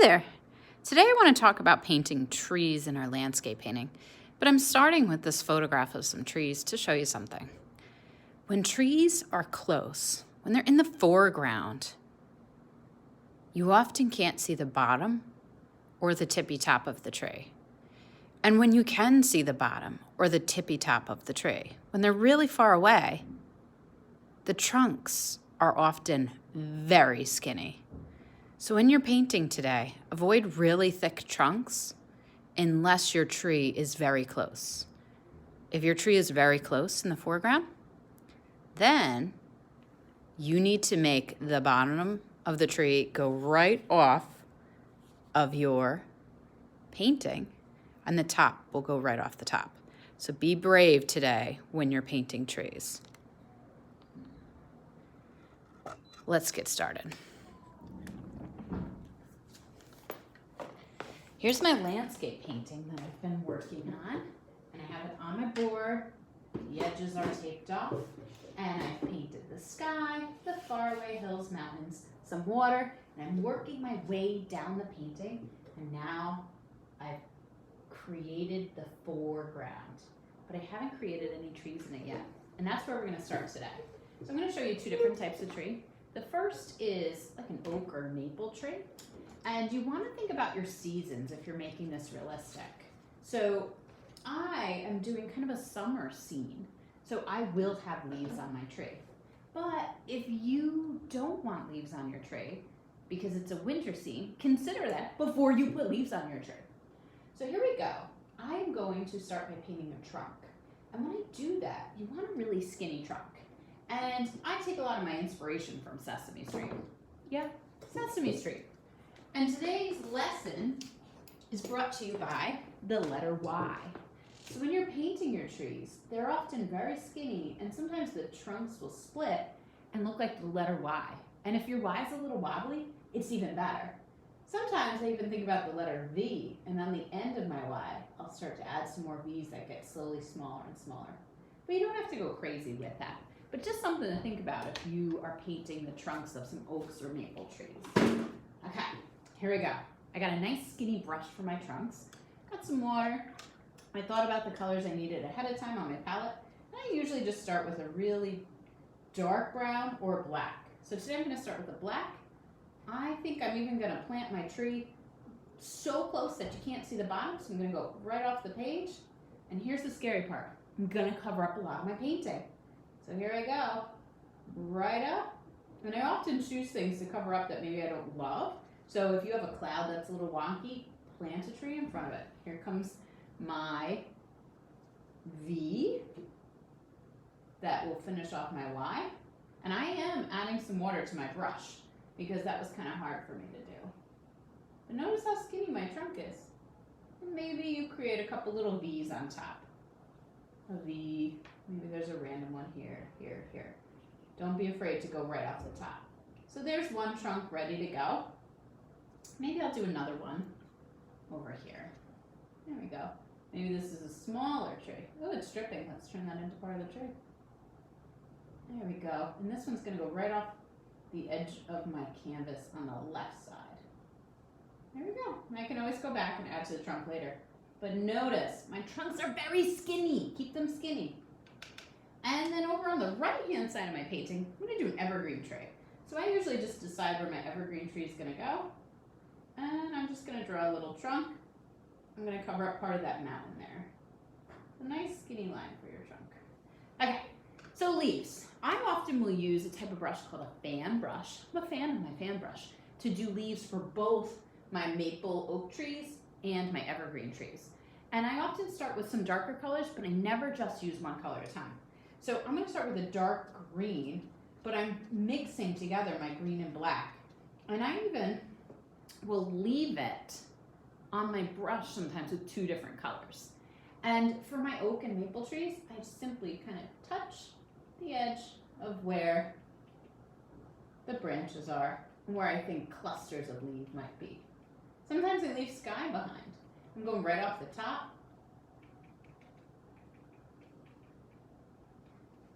Hi there. Today I want to talk about painting trees in our landscape painting, but I'm starting with this photograph of some trees to show you something. When trees are close, when they're in the foreground, you often can't see the bottom or the tippy top of the tree. And when you can see the bottom or the tippy top of the tree, when they're really far away, the trunks are often very skinny. So when you're painting today, avoid really thick trunks unless your tree is very close. If your tree is very close in the foreground, then you need to make the bottom of the tree go right off of your painting, and the top will go right off the top. So be brave today when you're painting trees. Let's get started. Here's my landscape painting that I've been working on, and I have it on my board. The edges are taped off, and I've painted the sky, the faraway hills, mountains, some water, and I'm working my way down the painting, and now I've created the foreground, but I haven't created any trees in it yet, and that's where we're going to start today. So I'm going to show you two different types of tree. The first is like an oak or maple tree. And you want to think about your seasons if you're making this realistic. So I am doing kind of a summer scene. So I will have leaves on my tree. But if you don't want leaves on your tree, because it's a winter scene, consider that before you put leaves on your tree. So here we go. I'm going to start by painting a trunk. And when I do that, you want a really skinny trunk. And I take a lot of my inspiration from Sesame Street. Yeah, Sesame Street. And today's lesson is brought to you by the letter Y. So when you're painting your trees, they're often very skinny, and sometimes the trunks will split and look like the letter Y. And if your Y is a little wobbly, it's even better. Sometimes I even think about the letter V, and on the end of my Y, I'll start to add some more V's that get slowly smaller and smaller. But you don't have to go crazy with that. But just something to think about if you are painting the trunks of some oaks or maple trees. Okay. Here we go. I got a nice skinny brush for my trunks. Got some water. I thought about the colors I needed ahead of time on my palette. And I usually just start with a really dark brown or black. So today I'm going to start with a black. I think I'm even going to plant my tree so close that you can't see the bottom. So I'm going to go right off the page. And here's the scary part. I'm going to cover up a lot of my painting. So here I go. Right up. And I often choose things to cover up that maybe I don't love. So if you have a cloud that's a little wonky, plant a tree in front of it. Here comes my V that will finish off my Y. And I am adding some water to my brush because that was kind of hard for me to do. But notice how skinny my trunk is. And maybe you create a couple little V's on top. A V, maybe there's a random one here, here, here. Don't be afraid to go right off the top. So there's one trunk ready to go. Maybe I'll do another one over here. There we go. Maybe this is a smaller tree. Oh, it's dripping. Let's turn that into part of the tree. There we go. And this one's going to go right off the edge of my canvas on the left side. There we go. And I can always go back and add to the trunk later. But notice, my trunks are very skinny. Keep them skinny. And then over on the right-hand side of my painting, I'm going to do an evergreen tree. So I usually just decide where my evergreen tree is going to go. And I'm just going to draw a little trunk. I'm going to cover up part of that mountain there. A nice skinny line for your trunk. Okay, so leaves. I often will use a type of brush called a fan brush. I'm a fan of my fan brush to do leaves for both my maple oak trees and my evergreen trees. And I often start with some darker colors, but I never just use one color at a time. So I'm going to start with a dark green, but I'm mixing together my green and black. And I even will leave it on my brush sometimes with two different colors. And for my oak and maple trees, I simply kind of touch the edge of where the branches are and where I think clusters of leaves might be. Sometimes I leave sky behind. I'm going right off the top.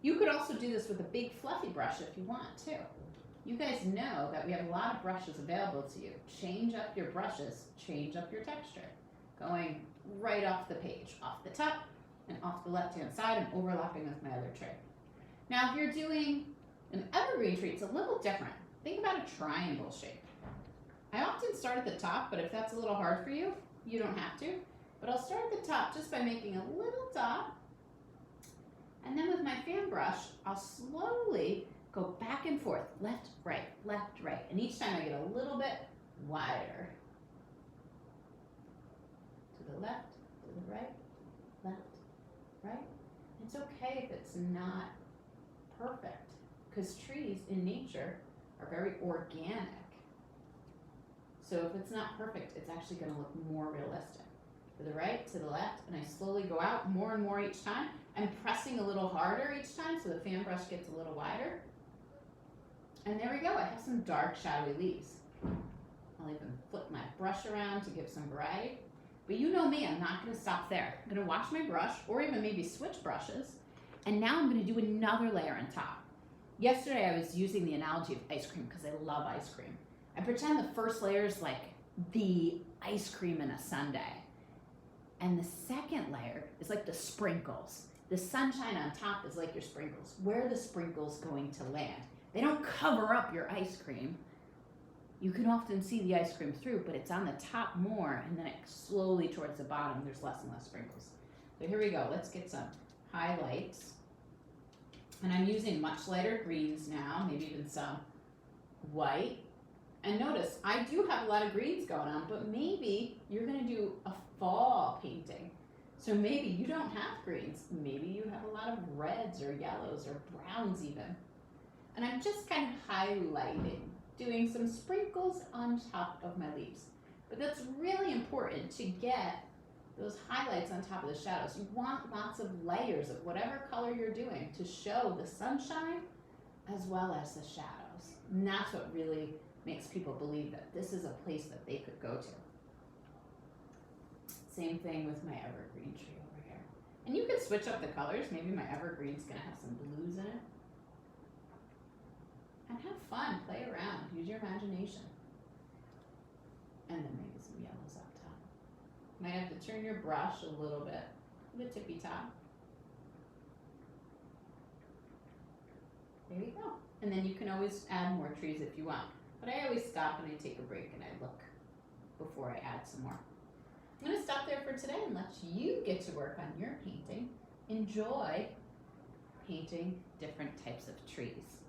You could also do this with a big fluffy brush if you want too. you guys know that we have a lot of brushes available to you. Change up your brushes, change up your texture. Going right off the page, off the top and off the left-hand side and overlapping with my other tray. Now, if you're doing an evergreen tree, it's a little different. Think about a triangle shape. I often start at the top, but if that's a little hard for you, you don't have to. But I'll start at the top just by making a little dot. And then with my fan brush, I'll slowly go back and forth, left, right, left, right. And each time I get a little bit wider. To the left, to the right, left, right. It's okay if it's not perfect, because trees in nature are very organic. So if it's not perfect, it's actually going to look more realistic. To the right, to the left, and I slowly go out more and more each time. I'm pressing a little harder each time so the fan brush gets a little wider. And there we go, I have some dark shadowy leaves. I'll even flip my brush around to give some variety. But you know me, I'm not going to stop there. I'm going to wash my brush, or even maybe switch brushes. And now I'm going to do another layer on top. Yesterday I was using the analogy of ice cream because I love ice cream. I pretend the first layer is like the ice cream in a sundae. And the second layer is like the sprinkles. The sunshine on top is like your sprinkles. Where are the sprinkles going to land? They don't cover up your ice cream. You can often see the ice cream through, but it's on the top more, and then it slowly towards the bottom, there's less and less sprinkles. So here we go, let's get some highlights. And I'm using much lighter greens now, maybe even some white. And notice, I do have a lot of greens going on, but maybe you're gonna do a fall painting. So maybe you don't have greens. Maybe you have a lot of reds or yellows or browns even. And I'm just kind of highlighting, doing some sprinkles on top of my leaves. But that's really important to get those highlights on top of the shadows. You want lots of layers of whatever color you're doing to show the sunshine as well as the shadows. And that's what really makes people believe that this is a place that they could go to. Same thing with my evergreen tree over here. And you can switch up the colors. Maybe my evergreen's gonna have some blues in it. And have fun, play around, use your imagination. And then maybe some yellows up top. Might have to turn your brush a little bit, the tippy top. There you go. And then you can always add more trees if you want. But I always stop and I take a break and I look before I add some more. I'm going to stop there for today and let you get to work on your painting. Enjoy painting different types of trees.